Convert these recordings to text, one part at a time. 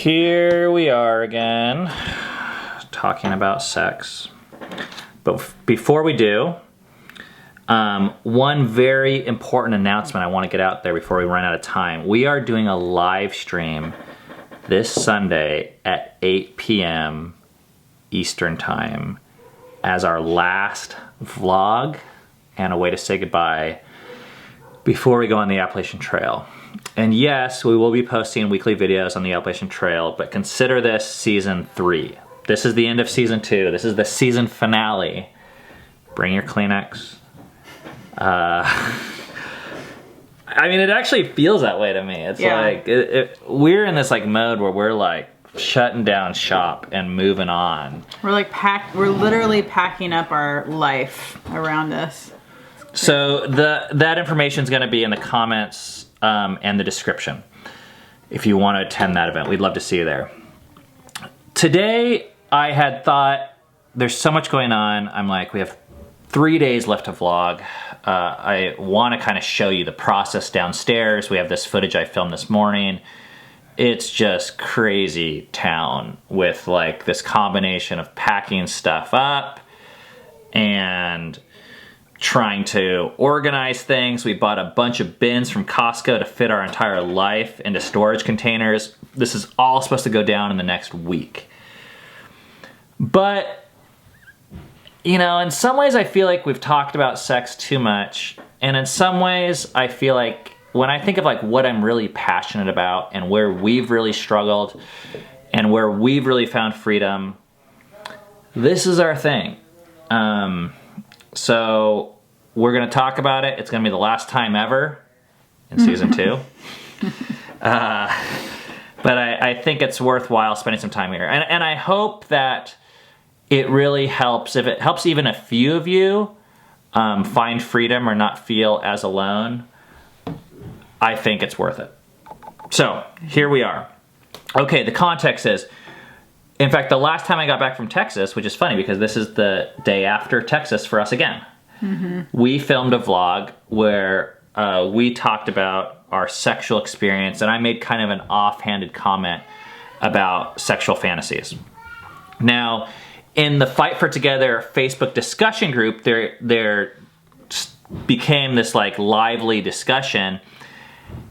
Here we are again, talking about sex. But before we do, one very important announcement I want to get out there before we run out of time. We are doing a live stream this Sunday at 8 p.m. Eastern Time as our last vlog and a way to say goodbye before we go on the Appalachian Trail. And yes, we will be posting weekly videos on the Appalachian Trail, but consider this season 3. This is the end of season 2. This is the season finale. Bring your Kleenex. I mean, it actually feels that way to me. It's like, we're in this like mode where we're like shutting down shop and moving on. We're like we're literally packing up our life around us. So that information is going to be in the comments and the description if you want to attend that event. We'd love to see you there. Today, I had thought there's so much going on. I'm like, we have 3 days left to vlog. I want to kind of show you the process downstairs. We have this footage I filmed this morning. It's just crazy town with like this combination of packing stuff up and trying to organize things. We bought a bunch of bins from Costco to fit our entire life into storage containers. This is all supposed to go down in the next week. But, you know, in some ways I feel like we've talked about sex too much. And in some ways I feel like when I think of like what I'm really passionate about and where we've really struggled and where we've really found freedom, this is our thing. So we're gonna talk about it. It's gonna be the last time ever in season 2. But I think it's worthwhile spending some time here. And I hope that it really helps, if it helps even a few of you find freedom or not feel as alone, I think it's worth it. So here we are. Okay, the context is, in fact, the last time I got back from Texas, which is funny because this is the day after Texas for us again, we filmed a vlog where we talked about our sexual experience, and I made kind of an offhanded comment about sexual fantasies. Now, in the Fight for Together Facebook discussion group, there became this like lively discussion.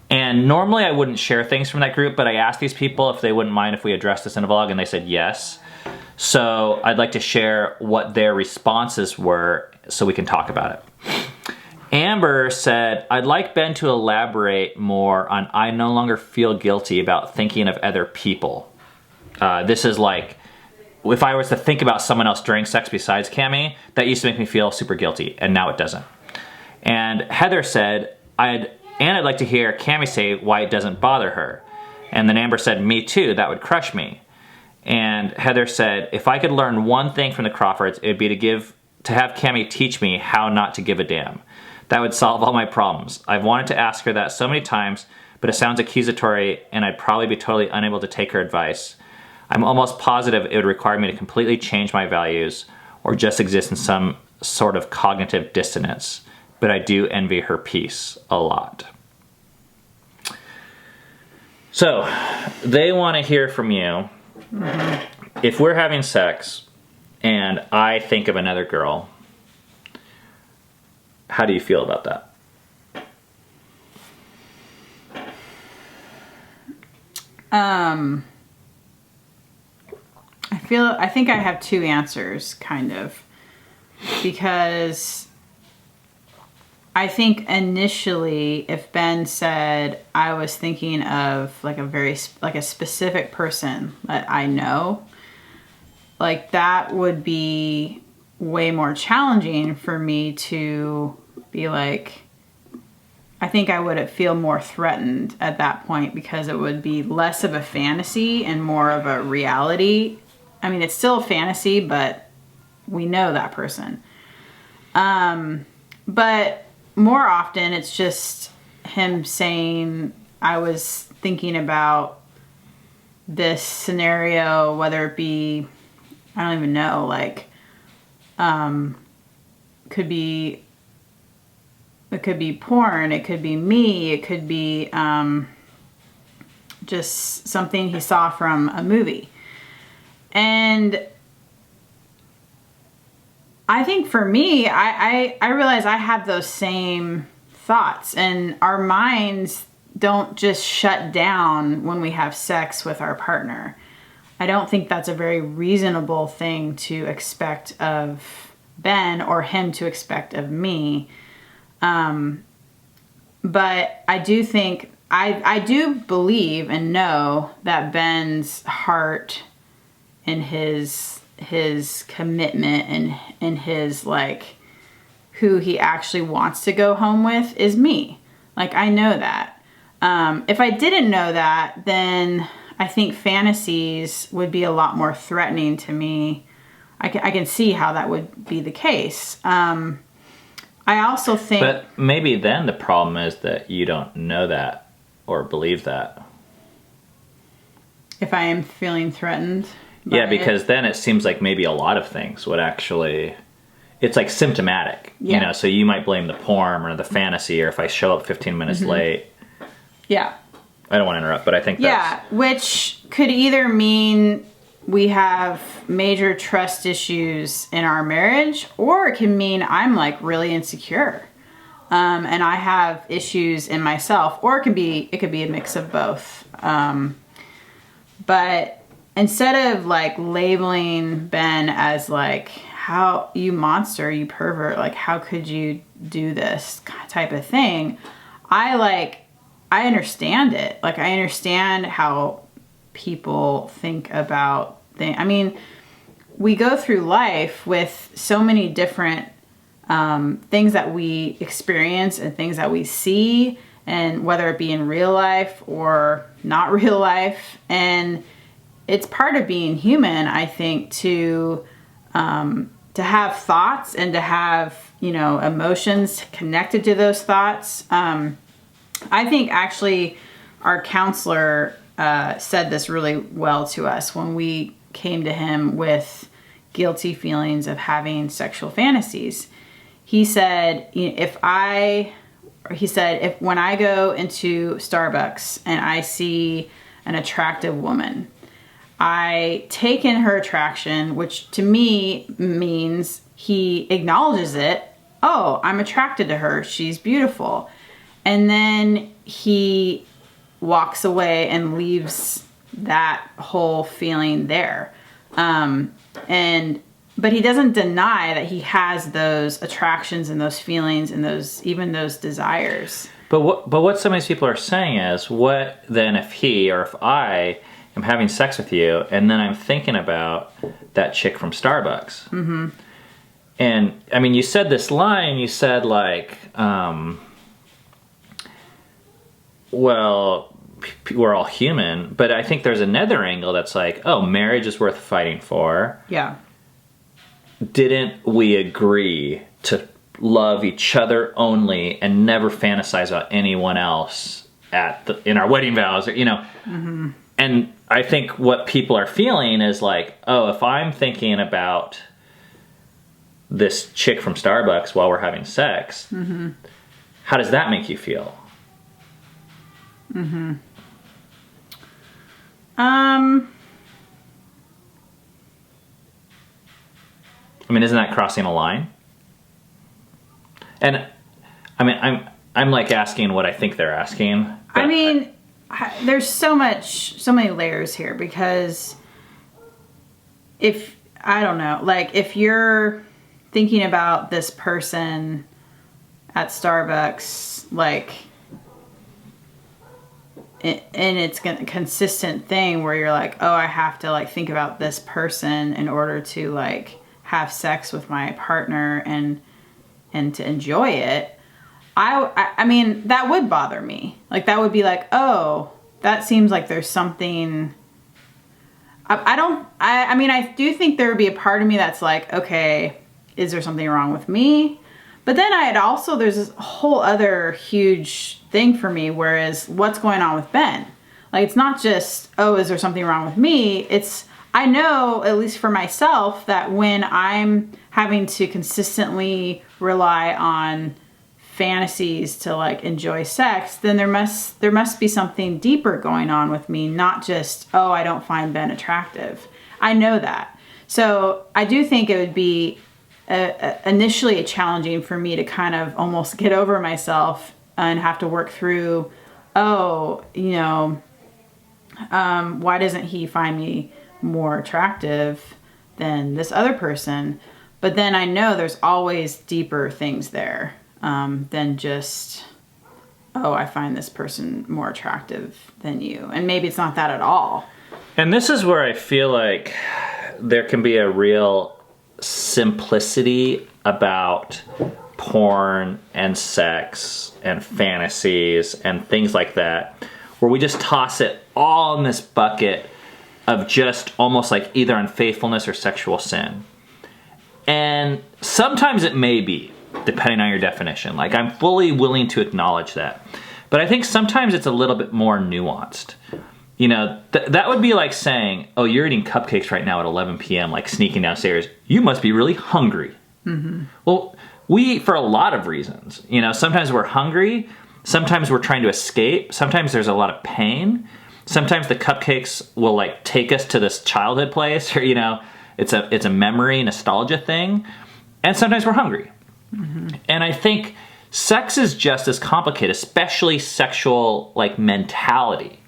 And normally I wouldn't share things from that group, but I asked these people if they wouldn't mind if we addressed this in a vlog, and they said yes. So I'd like to share what their responses were so we can talk about it. Amber said, I'd like Ben to elaborate more on I no longer feel guilty about thinking of other people. This is like, if I was to think about someone else during sex besides Cammie, that used to make me feel super guilty, and now it doesn't. And Heather said, I'd like to hear Cammie say why it doesn't bother her. And then Amber said, me too, that would crush me. And Heather said, if I could learn one thing from the Crawfords, it would be to have Cammie teach me how not to give a damn. That would solve all my problems. I've wanted to ask her that so many times, but it sounds accusatory and I'd probably be totally unable to take her advice. I'm almost positive it would require me to completely change my values or just exist in some sort of cognitive dissonance. But I do envy her peace a lot. So, they want to hear from you. If we're having sex and I think of another girl, how do you feel about that? I think I have two answers, kind of, because I think initially, if Ben said I was thinking of like a specific person that I know, like that would be way more challenging for me to be like, I think I would feel more threatened at that point because it would be less of a fantasy and more of a reality. I mean, it's still a fantasy, but we know that person. But more often it's just him saying, I was thinking about this scenario, whether it be, I don't even know, like, could be, it could be porn, it could be me, it could be just something he saw from a movie. And I think for me, I realize I have those same thoughts, and our minds don't just shut down when we have sex with our partner. I don't think that's a very reasonable thing to expect of Ben or him to expect of me. But I do think, I do believe and know that Ben's heart and his commitment and his like who he actually wants to go home with is me. Like, I know that. If I didn't know that, then I think Fantasies would be a lot more threatening to me. I can see how that would be the case. I also think... But maybe then the problem is that you don't know that or believe that. If I am feeling threatened? Yeah, because then it seems like maybe a lot of things would actually... It's like symptomatic, you know, so you might blame the porn or the fantasy, or if I show up 15 minutes late. Yeah. I don't want to interrupt, but I think that's... Yeah, which could either mean we have major trust issues in our marriage, or it can mean I'm like really insecure. And I have issues in myself, or it could be a mix of both. But instead of like labeling Ben as like, how you monster, you pervert, like how could you do this type of thing, I understand it. Like, I understand how people think about things. I mean, we go through life with so many different things that we experience and things that we see, and whether it be in real life or not real life. And it's part of being human, I think, to have thoughts and to have, you know, emotions connected to those thoughts. I think actually our counselor said this really well to us when we came to him with guilty feelings of having sexual fantasies. He said, if when I go into Starbucks and I see an attractive woman, I take in her attraction, which to me means he acknowledges it. Oh, I'm attracted to her. She's beautiful. And then he walks away and leaves that whole feeling there. But he doesn't deny that he has those attractions and those feelings and even those desires. But what some of these people are saying is, what then if he or if I am having sex with you and then I'm thinking about that chick from Starbucks? Mm-hmm. And I mean, you said this line, you said like, well, we're all human, but I think there's another angle that's like, oh, marriage is worth fighting for. Yeah. Didn't we agree to love each other only and never fantasize about anyone else in our wedding vows, or, you know? Mm-hmm. And I think what people are feeling is like, oh, if I'm thinking about this chick from Starbucks while we're having sex, mm-hmm. how does that make you feel? Mm-hmm. I mean, isn't that crossing a line? And I mean, I'm like asking what I think they're asking. I mean, there's so many layers here, because I don't know, like if you're thinking about this person at Starbucks, like, and it's a consistent thing where you're like, oh, I have to like think about this person in order to like have sex with my partner and to enjoy it. I mean, that would bother me. Like, that would be like, oh, that seems like there's something. I mean, I do think there would be a part of me that's like, okay, is there something wrong with me? But then there's this whole other huge thing for me, whereas what's going on with Ben? Like, it's not just, oh, is there something wrong with me? I know, at least for myself, that when I'm having to consistently rely on fantasies to like enjoy sex, then there must be something deeper going on with me, not just, oh, I don't find Ben attractive. I know that. So I do think it would be initially challenging for me to kind of almost get over myself and have to work through, oh, you know, why doesn't he find me more attractive than this other person? But then I know there's always deeper things there than just, oh, I find this person more attractive than you. And maybe it's not that at all. And this is where I feel like there can be a real simplicity about porn and sex and fantasies and things like that, where we just toss it all in this bucket of just almost like either unfaithfulness or sexual sin. And sometimes it may be, depending on your definition. Like, I'm fully willing to acknowledge that. But I think sometimes it's a little bit more nuanced. You know, that would be like saying, oh, you're eating cupcakes right now at 11 p.m., like sneaking downstairs. You must be really hungry. Mm-hmm. Well, we eat for a lot of reasons. You know, sometimes we're hungry. Sometimes we're trying to escape. Sometimes there's a lot of pain. Sometimes the cupcakes will like take us to this childhood place, or, you know, it's a memory, nostalgia thing. And sometimes we're hungry. Mm-hmm. And I think sex is just as complicated, especially sexual like mentality,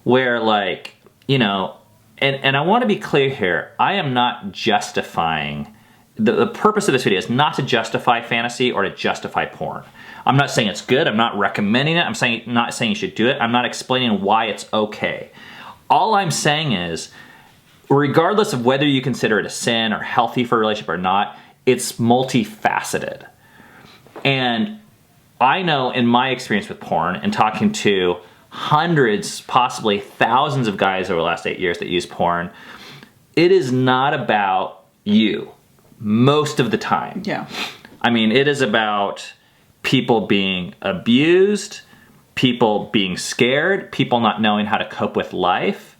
where like, you know, and I want to be clear here, I am not justifying, the purpose of this video is not to justify fantasy or to justify porn. I'm not saying it's good, I'm not recommending it, not saying you should do it, I'm not explaining why it's okay. All I'm saying is, regardless of whether you consider it a sin or healthy for a relationship or not, it's multifaceted. And I know in my experience with porn and talking to hundreds, possibly thousands of guys over the last 8 years that use porn, it is not about you most of the time. Yeah. I mean, it is about people being abused, people being scared, people not knowing how to cope with life.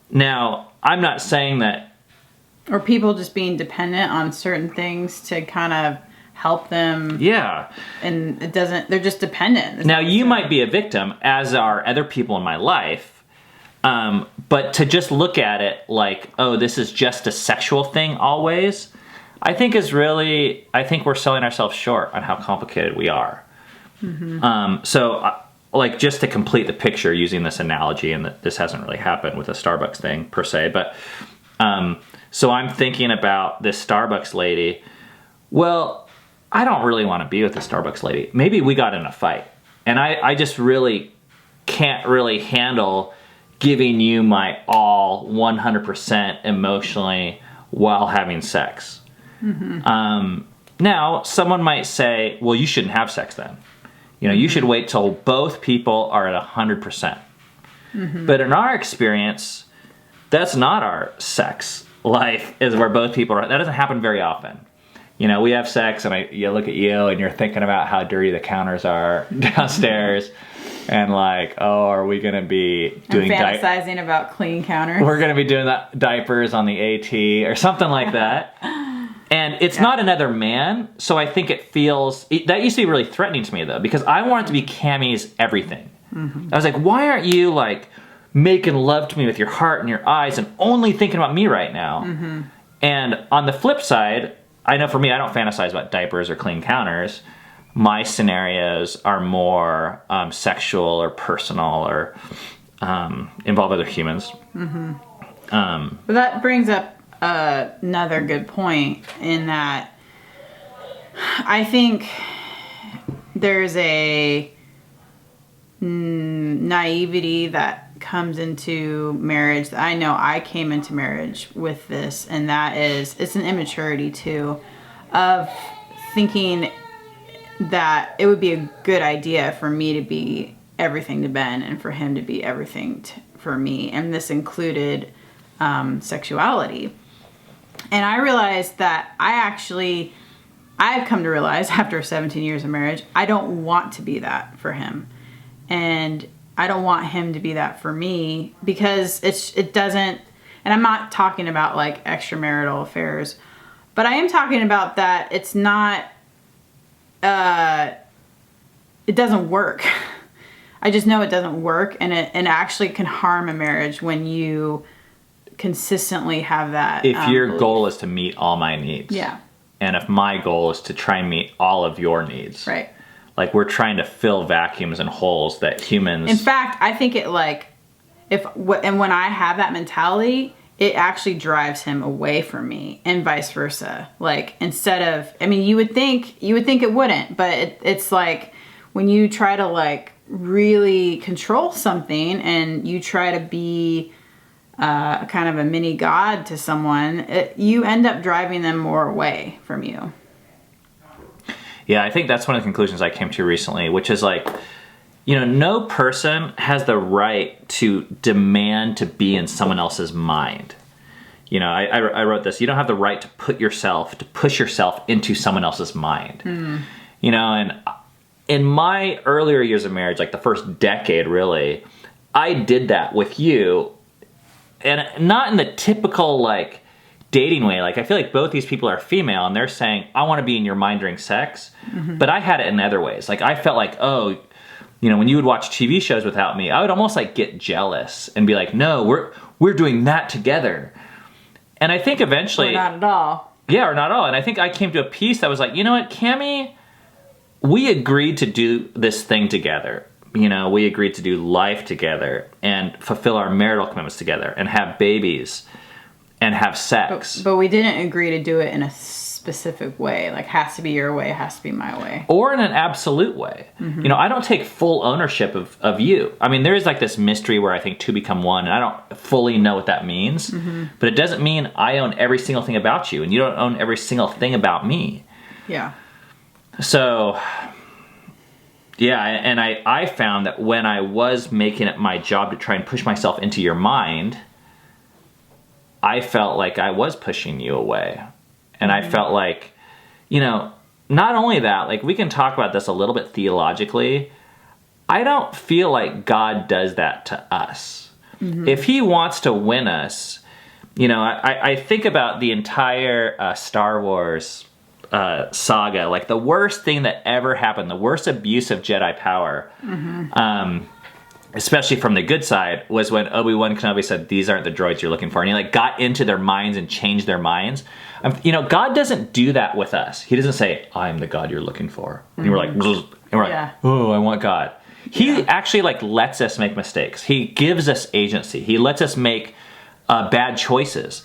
Now, I'm not saying that... Or people just being dependent on certain things to kind of help them. Yeah. And they're just dependent. Now, you might be a victim, as are other people in my life, but to just look at it like, oh, this is just a sexual thing always, I think we're selling ourselves short on how complicated we are. Mm-hmm. So, like, just to complete the picture using this analogy, and this hasn't really happened with a Starbucks thing per se, but so I'm thinking about this Starbucks lady. Well, I don't really want to be with the Starbucks lady. Maybe we got in a fight, and I just really can't really handle giving you my all 100% emotionally while having sex. Mm-hmm. Now, someone might say, well, you shouldn't have sex then. You know, you should wait till both people are at 100%. Mm-hmm. But in our experience, that's not our sex life, is where both people are. That doesn't happen very often. You know, we have sex, and you look at you, and you're thinking about how dirty the counters are downstairs, and like, oh, are we going to be doing... fantasizing about clean counters. We're going to be doing diapers on the AT, or something like that. And it's not another man, so I think it feels... that used to be really threatening to me, though, because I wanted to be Cammie's everything. Mm-hmm. I was like, why aren't you, like, making love to me with your heart and your eyes and only thinking about me right now? Mm-hmm. And on the flip side, I know for me, I don't fantasize about diapers or clean counters. My scenarios are more sexual or personal or involve other humans. Mm-hmm. But that brings up another good point, in that I think there's a naivety that comes into marriage. I know I came into marriage with this, and that is, it's an immaturity too, of thinking that it would be a good idea for me to be everything to Ben and for him to be everything for me, and this included sexuality. And I realized that I've come to realize after 17 years of marriage, I don't want to be that for him. And I don't want him to be that for me, because it doesn't, and I'm not talking about like extramarital affairs, but I am talking about that it's not it doesn't work. I just know it doesn't work, and it actually can harm a marriage when you consistently have that. If your belief. goal is to meet all my needs. Yeah. And if my goal is to try and meet all of your needs. Right. Like, we're trying to fill vacuums and holes that humans... In fact, I think it like, and when I have that mentality, it actually drives him away from me, and vice versa. Like, instead of, I mean, you would think it wouldn't, but it's like when you try to like really control something and you try to be kind of a mini god to someone, you end up driving them more away from you. Yeah, I think that's one of the conclusions I came to recently, which is like, you know, no person has the right to demand to be in someone else's mind. You know, I wrote this, you don't have the right to push yourself into someone else's mind. You know, and in my earlier years of marriage, like the first decade really, I did that with you, and not in the typical like dating way. Like, I feel like both these people are female and they're saying, I want to be in your mind during sex. But I had it in other ways. Like, I felt like, oh, you know, when you would watch TV shows without me, I would almost like get jealous and be like, no, we're doing that together. And I think eventually... Or not at all. Yeah, or not at all. And I think I came to a piece that was like, you know what, Cammie, we agreed to do this thing together. You know, we agreed to do life together and fulfill our marital commitments together and have babies and have sex. But we didn't agree to do it in a specific way. Like, has to be your way, has to be my way. Or in an absolute way. You know, I don't take full ownership of you. I mean, there is like this mystery where I think two become one, and I don't fully know what that means. But it doesn't mean I own every single thing about you, and you don't own every single thing about me. Yeah. So, yeah, and I found that when I was making it my job to try and push myself into your mind, I felt like I was pushing you away. And I felt like, you know, not only that, like, we can talk about this a little bit theologically. I don't feel like God does that to us. If he wants to win us, you know, I think about the entire Star Wars saga. Like, the worst thing that ever happened, the worst abuse of Jedi power, especially from the good side, was when Obi-Wan Kenobi said, these aren't the droids you're looking for. And he like got into their minds and changed their minds. You know, God doesn't do that with us. He doesn't say, I'm the God you're looking for. And we're like, oh, I want God. He actually like lets us make mistakes. He gives us agency. He lets us make bad choices.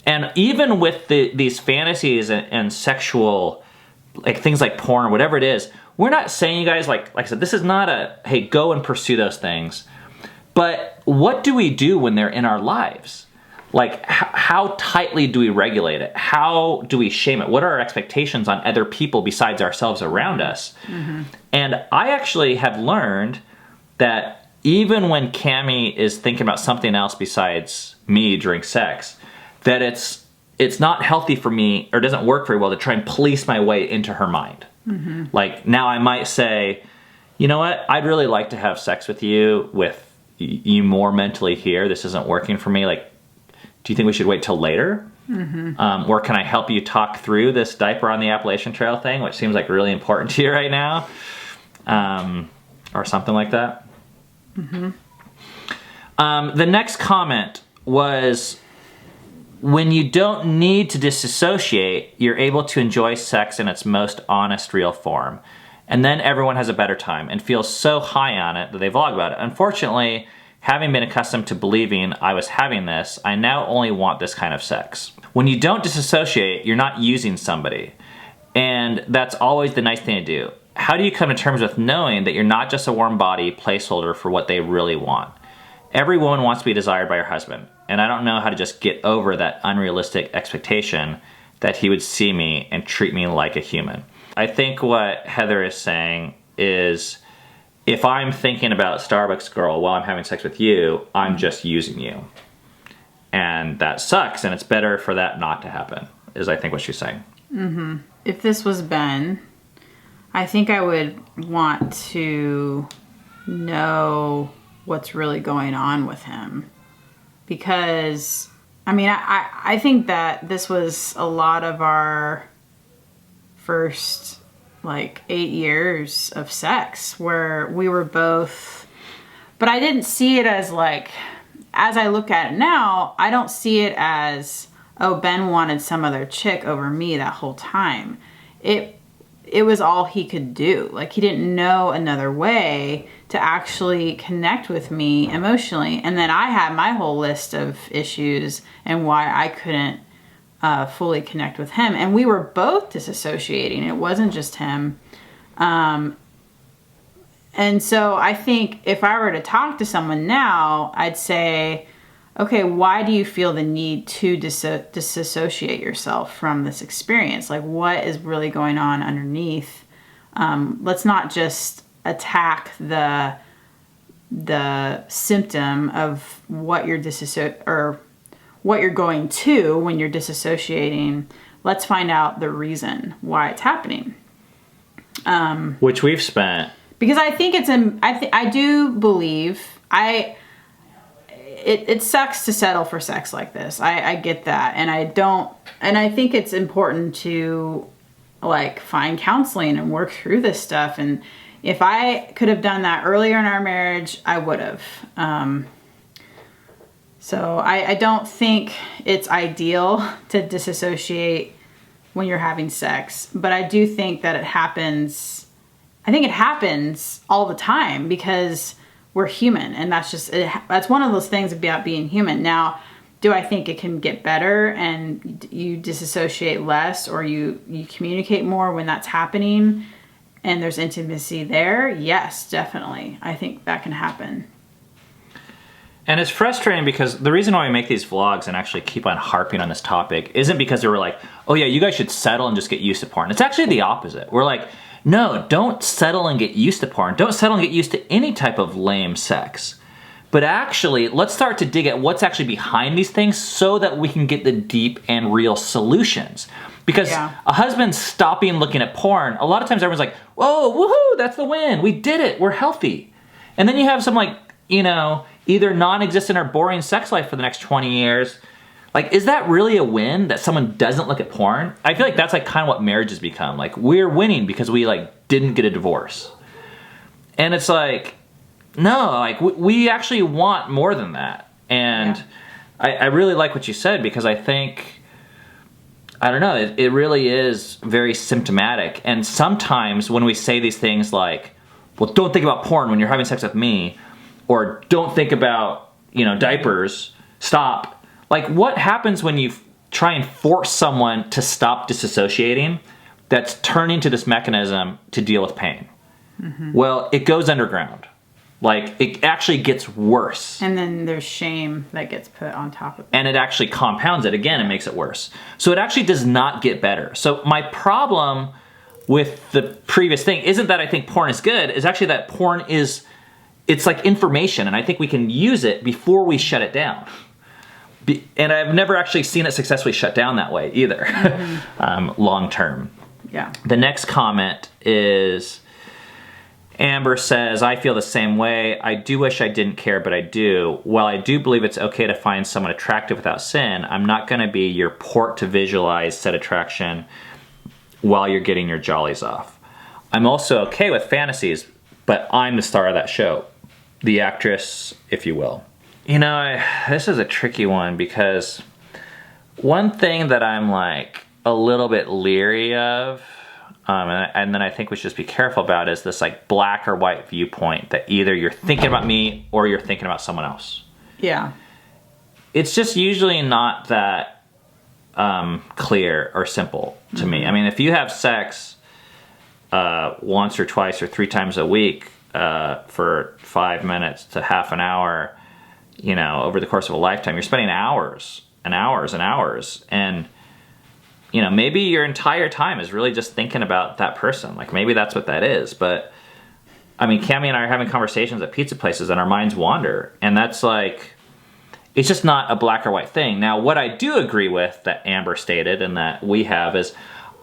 And even with these fantasies and sexual, like things like porn or whatever it is, we're not saying, you guys, like I said, this is not a, hey, go and pursue those things. But what do we do when they're in our lives? Like, how tightly do we regulate it? How do we shame it? What are our expectations on other people besides ourselves around us? And I actually have learned that even when Cammie is thinking about something else besides me during sex, that it's not healthy for me, or doesn't work very well, to try and police my way into her mind. Like, now I might say, you know what, I'd really like to have sex with you more mentally here. This isn't working for me. Like, do you think we should wait till later? Or can I help you talk through this diaper on the Appalachian Trail thing, which seems like really important to you right now? Or something like that. The next comment was, when you don't need to disassociate, you're able to enjoy sex in its most honest, real form. And then everyone has a better time and feels so high on it that they vlog about it. Unfortunately, having been accustomed to believing I was having this, I now only want this kind of sex. When you don't disassociate, you're not using somebody. And that's always the nice thing to do. How do you come to terms with knowing that you're not just a warm body placeholder for what they really want? Every woman wants to be desired by her husband, and I don't know how to just get over that unrealistic expectation that he would see me and treat me like a human. I think what Heather is saying is, if I'm thinking about Starbucks girl while I'm having sex with you, I'm just using you. And that sucks, and it's better for that not to happen, is I think what she's saying. If this was Ben, I think I would want to know what's really going on with him. Because, I mean, I think that this was a lot of our first, like 8 years of sex where we were both, but I didn't see it as like, as I look at it now, I don't see it as, oh, Ben wanted some other chick over me that whole time. It was all he could do. Like, he didn't know another way to actually connect with me emotionally. And then I had my whole list of issues and why I couldn't fully connect with him. And we were both disassociating. It wasn't just him. And so I think if I were to talk to someone now, I'd say, okay, why do you feel the need to disassociate yourself from this experience? Like, what is really going on underneath? Let's not just attack the symptom of what you're what you're going to when you're disassociating. Let's find out the reason why it's happening. Which we've spent. Because I think I do believe it sucks to settle for sex like this. I get that. And I think it's important to like find counseling and work through this stuff. And if I could have done that earlier in our marriage, I would have. So I don't think it's ideal to disassociate when you're having sex, but I do think that it happens. I think it happens all the time because we're human, and that's one of those things about being human. Now, do I think it can get better and you disassociate less, or you communicate more when that's happening and there's intimacy there? Yes, definitely. I think that can happen. And it's frustrating because the reason why we make these vlogs and actually keep on harping on this topic isn't because they were like, oh yeah, you guys should settle and just get used to porn. It's actually the opposite. We're like, no, don't settle and get used to porn. Don't settle and get used to any type of lame sex. But actually, let's start to dig at what's actually behind these things so that we can get the deep and real solutions. Because a husband stopping looking at porn, a lot of times everyone's like, whoa, woohoo, that's the win. We did it. We're healthy. And then you have some like, either non-existent or boring sex life for the next 20 years. Like, is that really a win that someone doesn't look at porn? I feel like that's like kind of what marriage has become. Like, we're winning because we like didn't get a divorce. And it's like, no, like we actually want more than that. And I really like what you said, because I think, I don't know, it really is very symptomatic. And sometimes when we say these things like, well, don't think about porn when you're having sex with me, or don't think about, diapers, stop. Like, what happens when you try and force someone to stop disassociating that's turning to this mechanism to deal with pain? Mm-hmm. Well, it goes underground. Like, it actually gets worse. And then there's shame that gets put on top of it. And it actually compounds it again and makes it worse. So it actually does not get better. So my problem with the previous thing isn't that I think porn is good. It's actually that porn it's like information, and I think we can use it before we shut it down. And I've never actually seen it successfully shut down that way either, long term. Yeah. The next comment is, Amber says, I feel the same way. I do wish I didn't care, but I do. While I do believe it's okay to find someone attractive without sin, I'm not going to be your port to visualize said attraction while you're getting your jollies off. I'm also okay with fantasies, but I'm the star of that show. The actress, if you will. This is a tricky one, because one thing that I'm like a little bit leery of, and then I think we should just be careful about, is this like black or white viewpoint that either you're thinking about me or you're thinking about someone else. Yeah. It's just usually not that clear or simple to me. I mean, if you have sex once or twice or 3 times a week for 5 minutes to half an hour, over the course of a lifetime, you're spending hours and hours and hours. And, maybe your entire time is really just thinking about that person. Like, maybe that's what that is. But, I mean, Cammie and I are having conversations at pizza places and our minds wander. And that's like, it's just not a black or white thing. Now, what I do agree with that Amber stated and that we have is,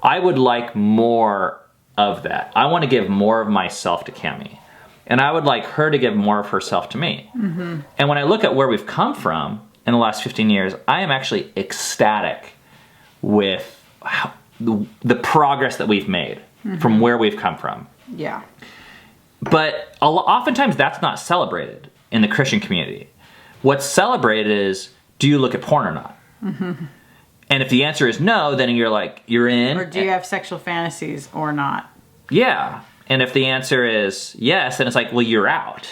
I would like more of that. I want to give more of myself to Cammie. And I would like her to give more of herself to me. Mm-hmm. And when I look at where we've come from in the last 15 years, I am actually ecstatic with the progress that we've made. from where we've come from. Yeah. But oftentimes that's not celebrated in the Christian community. What's celebrated is, do you look at porn or not? And if the answer is no, then you're like, you're in. Or do you have sexual fantasies or not? Yeah. And if the answer is yes, then it's like, well, you're out.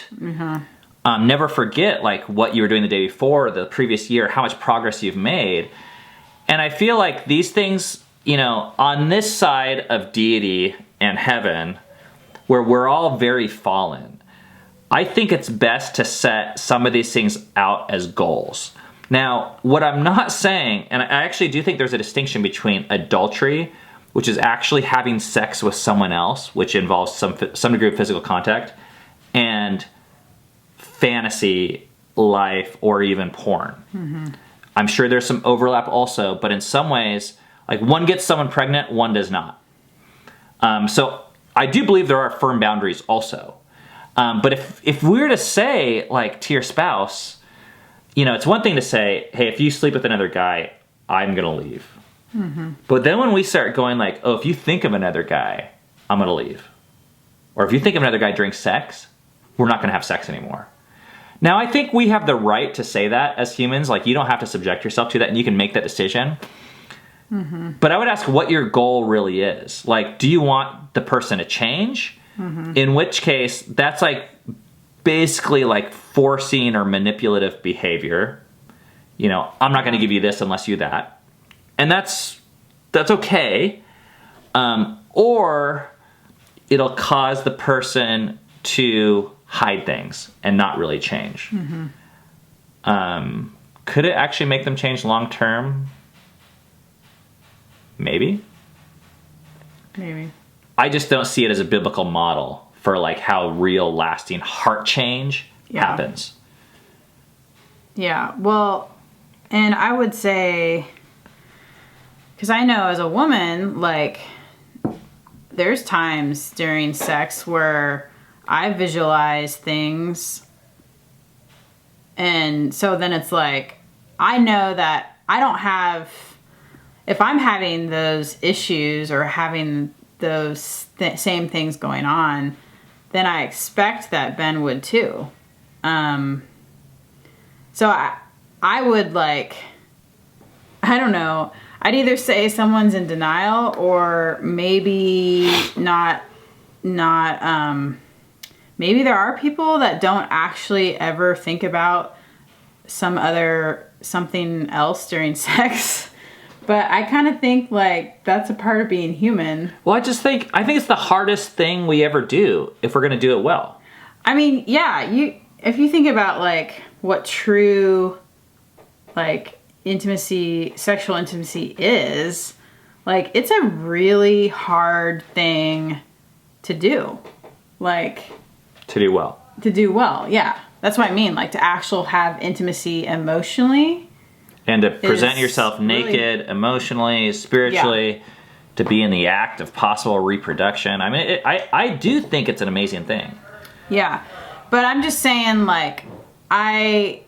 Never forget like what you were doing the day before, the previous year, how much progress you've made. And I feel like these things, you know, on this side of deity and heaven, where we're all very fallen, I think it's best to set some of these things out as goals. Now, what I'm not saying, and I actually do think there's a distinction between adultery, which is actually having sex with someone else, which involves some degree of physical contact, and fantasy life or even porn. I'm sure there's some overlap also, but in some ways, like one gets someone pregnant, one does not. So I do believe there are firm boundaries also. But if we were to say, like, to your spouse, you know, it's one thing to say, hey, if you sleep with another guy, I'm going to leave. But then when we start going like, oh, if you think of another guy, I'm going to leave. Or if you think of another guy during sex, we're not going to have sex anymore. Now, I think we have the right to say that as humans. Like, you don't have to subject yourself to that, and you can make that decision. But I would ask what your goal really is. Like, do you want the person to change? In which case, that's like basically like forcing or manipulative behavior. You know, I'm not going to give you this unless you that. And that's okay. Or it'll cause the person to hide things and not really change. Could it actually make them change long term? Maybe. I just don't see it as a biblical model for like how real lasting heart change happens. Yeah, well, and I would say, because I know as a woman, like, there's times during sex where I visualize things, and so then it's like, I know that I don't have, if I'm having those issues or having those same things going on, then I expect that Ben would too. So I would like, I don't know, I'd either say someone's in denial or maybe not, maybe there are people that don't actually ever think about something else during sex. But I kind of think like that's a part of being human. Well, I think it's the hardest thing we ever do if we're going to do it well. I mean, yeah, if you think about like what true like intimacy, sexual intimacy is, like it's a really hard thing to do. Like to do well. To do well, yeah. That's what I mean, like to actually have intimacy emotionally. And to present yourself naked, really, emotionally, spiritually, to be in the act of possible reproduction. I mean, I do think it's an amazing thing. Yeah. But I'm just saying, like, I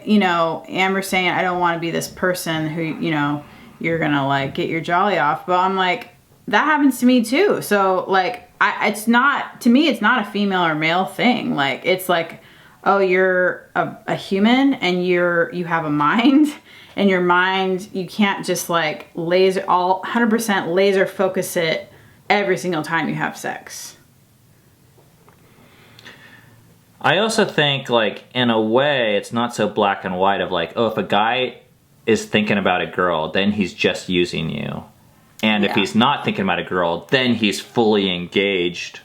you know, Amber's saying I don't want to be this person who, you know, you're going to, like, get your jolly off. But I'm like, that happens to me, too. So, like, it's not, to me, it's not a female or male thing. Like, it's like, oh, you're a human and you have a mind, and your mind, you can't just like 100% laser focus it every single time you have sex. I also think like in a way it's not so black and white of like, oh, if a guy is thinking about a girl, then he's just using you. And if he's not thinking about a girl, then he's fully engaged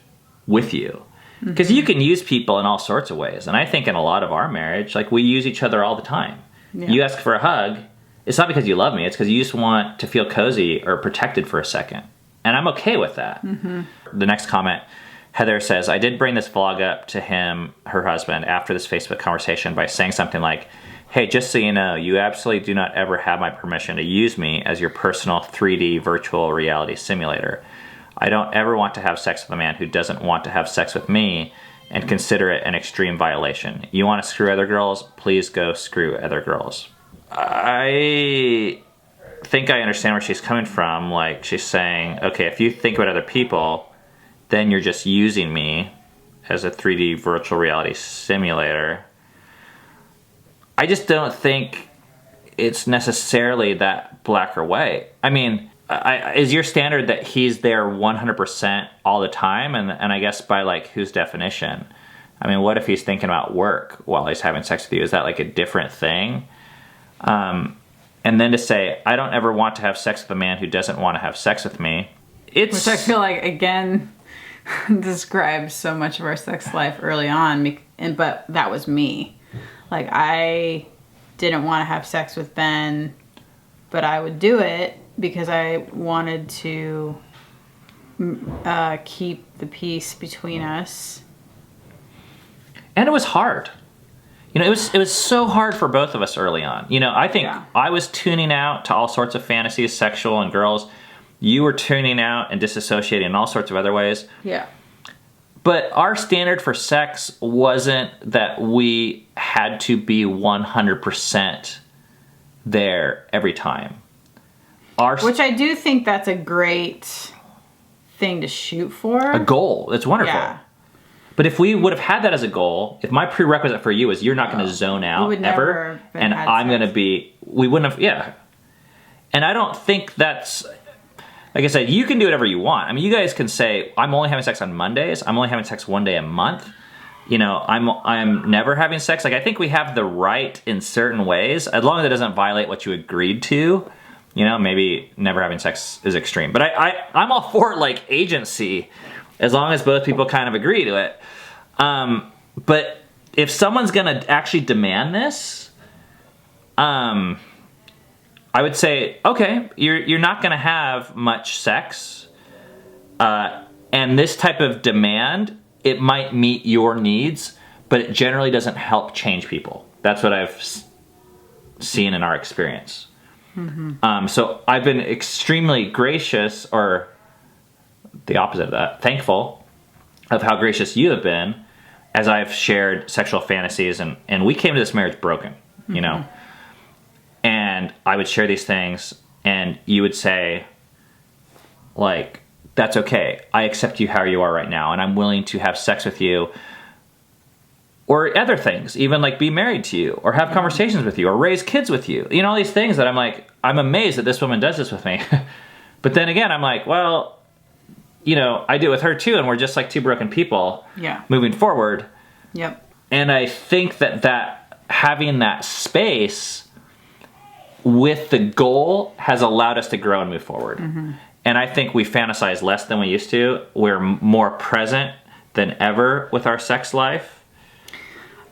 with you. Because you can use people in all sorts of ways. And I think in a lot of our marriage, like we use each other all the time. Yeah. You ask for a hug, it's not because you love me, it's because you just want to feel cozy or protected for a second. And I'm okay with that. The next comment, Heather says, I did bring this vlog up to him, her husband, after this Facebook conversation by saying something like, hey, just so you know, you absolutely do not ever have my permission to use me as your personal 3D virtual reality simulator. I don't ever want to have sex with a man who doesn't want to have sex with me and consider it an extreme violation. You want to screw other girls? Please go screw other girls. I think I understand where she's coming from. Like, she's saying, okay, if you think about other people, then you're just using me as a 3D virtual reality simulator. I just don't think it's necessarily that black or white. I mean, is your standard that he's there 100% all the time? And I guess by, like, whose definition? I mean, what if he's thinking about work while he's having sex with you? Is that, like, a different thing? And then to say, I don't ever want to have sex with a man who doesn't want to have sex with me. Which I feel like, again, describes so much of our sex life early on. But that was me. Like, I didn't want to have sex with Ben, but I would do it because I wanted to keep the peace between us. And it was hard. You know, it was so hard for both of us early on. You know, I think I was tuning out to all sorts of fantasies, sexual and girls. You were tuning out and disassociating in all sorts of other ways. Yeah. But our standard for sex wasn't that we had to be 100% there every time. Which I do think that's a great thing to shoot for. A goal. It's wonderful. Yeah. But if we would have had that as a goal, if my prerequisite for you is you're not going to zone out ever, and I'm going to be, we wouldn't have, And I don't think that's, like I said, you can do whatever you want. I mean, you guys can say, I'm only having sex on Mondays. I'm only having sex one day a month. You know, I'm never having sex. Like, I think we have the right in certain ways, as long as it doesn't violate what you agreed to. You know, maybe never having sex is extreme. But I'm all for, like, agency, as long as both people kind of agree to it. But if someone's going to actually demand this, I would say, okay, you're not going to have much sex. And this type of demand, it might meet your needs, but it generally doesn't help change people. That's what I've seen in our experience. Mm-hmm. So I've been extremely gracious, or the opposite of that, thankful of how gracious you have been as I've shared sexual fantasies, and we came to this marriage broken, you know, and I would share these things and you would say, like, that's okay. I accept you how you are right now, and I'm willing to have sex with you, or other things, even like be married to you, or have conversations with you, or raise kids with you. You know, all these things that I'm like, I'm amazed that this woman does this with me. But then again, I'm like, well, you know, I do it with her too, and we're just like two broken people moving forward. Yep. And I think that having that space with the goal has allowed us to grow and move forward. Mm-hmm. And I think we fantasize less than we used to. We're more present than ever with our sex life.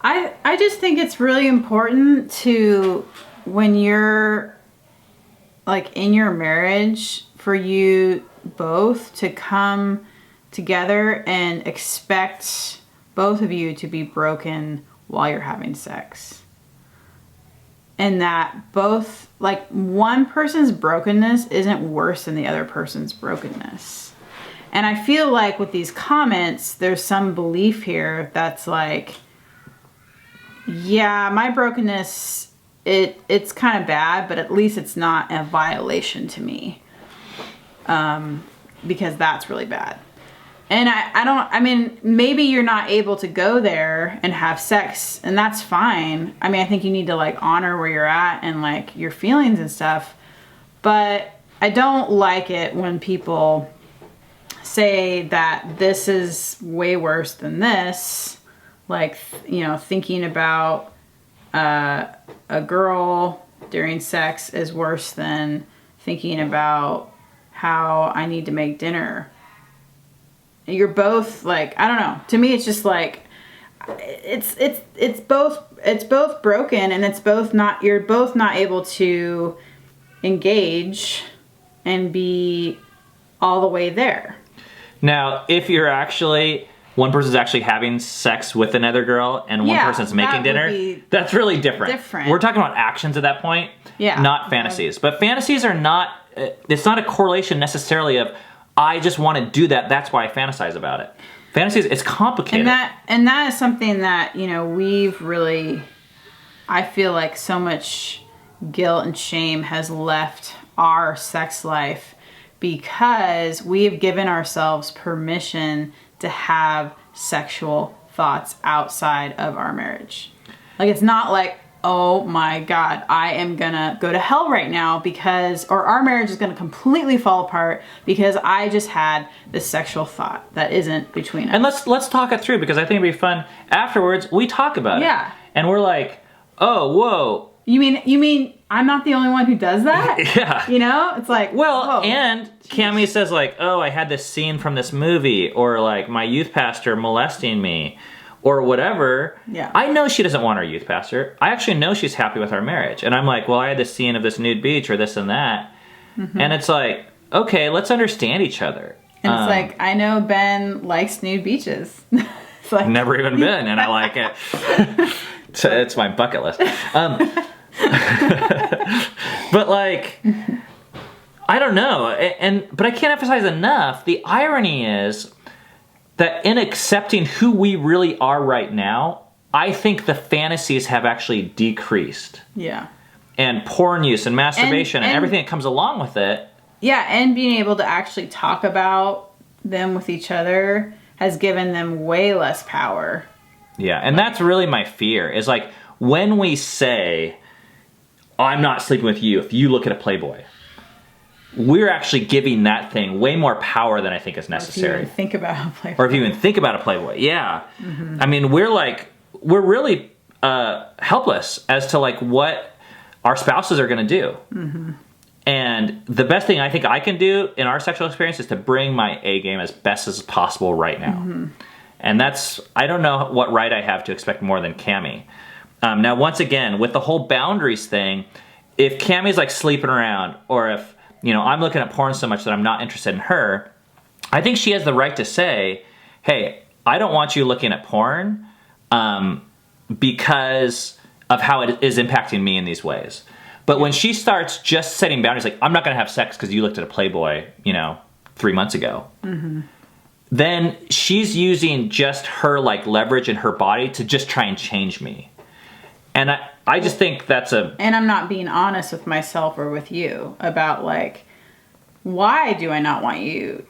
I just think it's really important to, when you're like in your marriage, for you both to come together and expect both of you to be broken while you're having sex. And that both, like, one person's brokenness isn't worse than the other person's brokenness. And I feel like with these comments, there's some belief here that's like, yeah, my brokenness, it's kind of bad, but at least it's not a violation to me. Because that's really bad. And I mean, maybe you're not able to go there and have sex, and that's fine. I mean, I think you need to, like, honor where you're at and, like, your feelings and stuff. But I don't like it when people say that this is way worse than this. Like, you know, thinking about a girl during sex is worse than thinking about how I need to make dinner. You're both, like, I don't know. To me, it's just like, it's both broken, and it's both not, you're both not able to engage and be all the way there. Now, if you're actually, one person's actually having sex with another girl and one person's making dinner, that's really different. We're talking about actions at that point, not fantasies. But fantasies are not, it's not a correlation necessarily of, I just want to do that, that's why I fantasize about it. Fantasies, it's complicated. And that is something that, you know, we've really, I feel like so much guilt and shame has left our sex life because we have given ourselves permission to have sexual thoughts outside of our marriage. Like, it's not like, oh my God, I am gonna go to hell right now because, or our marriage is gonna completely fall apart because I just had this sexual thought that isn't between us. And let's talk it through, because I think it'd be fun. Afterwards, we talk about it. Yeah. And we're like, oh, whoa. You mean I'm not the only one who does that? Yeah. You know? It's like, well, whoa. and Cammie says like, oh, I had this scene from this movie, or like my youth pastor molesting me, or whatever. Yeah. I know she doesn't want her youth pastor. I actually know she's happy with our marriage. And I'm like, well, I had this scene of this nude beach or this and that. Mm-hmm. And it's like, okay, let's understand each other. And it's like, I know Ben likes nude beaches. It's like, never even been, and I like it. It's my bucket list. But like, I don't know. But I can't emphasize enough, the irony is that in accepting who we really are right now, I think the fantasies have actually decreased. Yeah. And porn use and masturbation and everything that comes along with it. Yeah, and being able to actually talk about them with each other has given them way less power. Yeah, and that's really my fear, is like when we say, I'm not sleeping with you if you look at a Playboy, we're actually giving that thing way more power than I think is necessary. Or if you even think about a Playboy. Or if you even think about a Playboy, yeah. Mm-hmm. I mean, we're really helpless as to like what our spouses are going to do. Mm-hmm. And the best thing I think I can do in our sexual experience is to bring my A game as best as possible right now. Mm-hmm. And I don't know what right I have to expect more than Cammie. Now, once again, with the whole boundaries thing, if Cammie's like sleeping around, or if, I'm looking at porn so much that I'm not interested in her, I think she has the right to say, hey, I don't want you looking at porn because of how it is impacting me in these ways. But when she starts just setting boundaries, like, I'm not going to have sex because you looked at a Playboy, 3 months ago, mm-hmm. then she's using just her like leverage in her body to just try and change me. And I just think that's And I'm not being honest with myself or with you about like, why do I not want you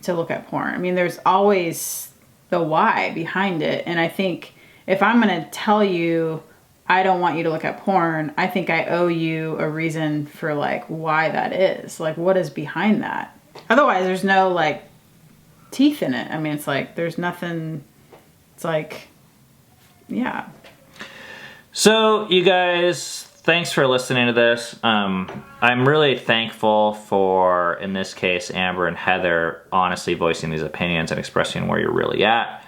to look at porn? I mean, there's always the why behind it. And I think if I'm going to tell you I don't want you to look at porn, I think I owe you a reason for like why that is. Like, what is behind that? Otherwise, there's no like teeth in it. I mean, it's like there's nothing. It's like, yeah. So, you guys, thanks for listening to this. I'm really thankful for, in this case, Amber and Heather honestly voicing these opinions and expressing where you're really at.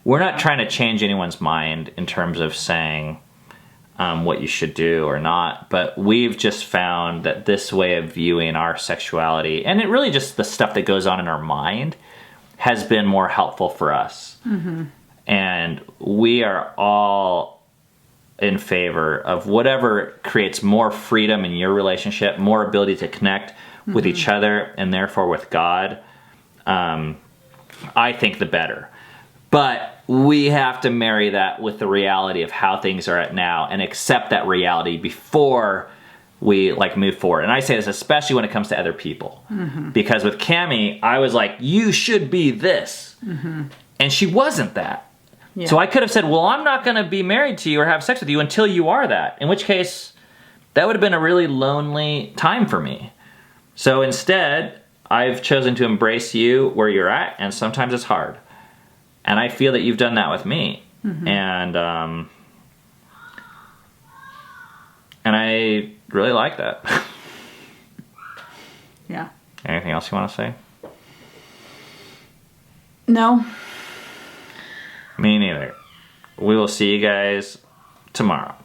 We're not trying to change anyone's mind in terms of saying what you should do or not, but we've just found that this way of viewing our sexuality, and it really just the stuff that goes on in our mind, has been more helpful for us. Mm-hmm. And we are all in favor of whatever creates more freedom in your relationship, more ability to connect mm-hmm. with each other and therefore with God. I think the better. But we have to marry that with the reality of how things are at now and accept that reality before we like move forward. And I say this especially when it comes to other people. Mm-hmm. Because with Cammie, I was like, you should be this. Mm-hmm. And she wasn't that. Yeah. So I could have said, well, I'm not going to be married to you or have sex with you until you are that. In which case, that would have been a really lonely time for me. So instead, I've chosen to embrace you where you're at, and sometimes it's hard. And I feel that you've done that with me. Mm-hmm. And I really like that. Yeah. Anything else you want to say? No. Me neither. We will see you guys tomorrow.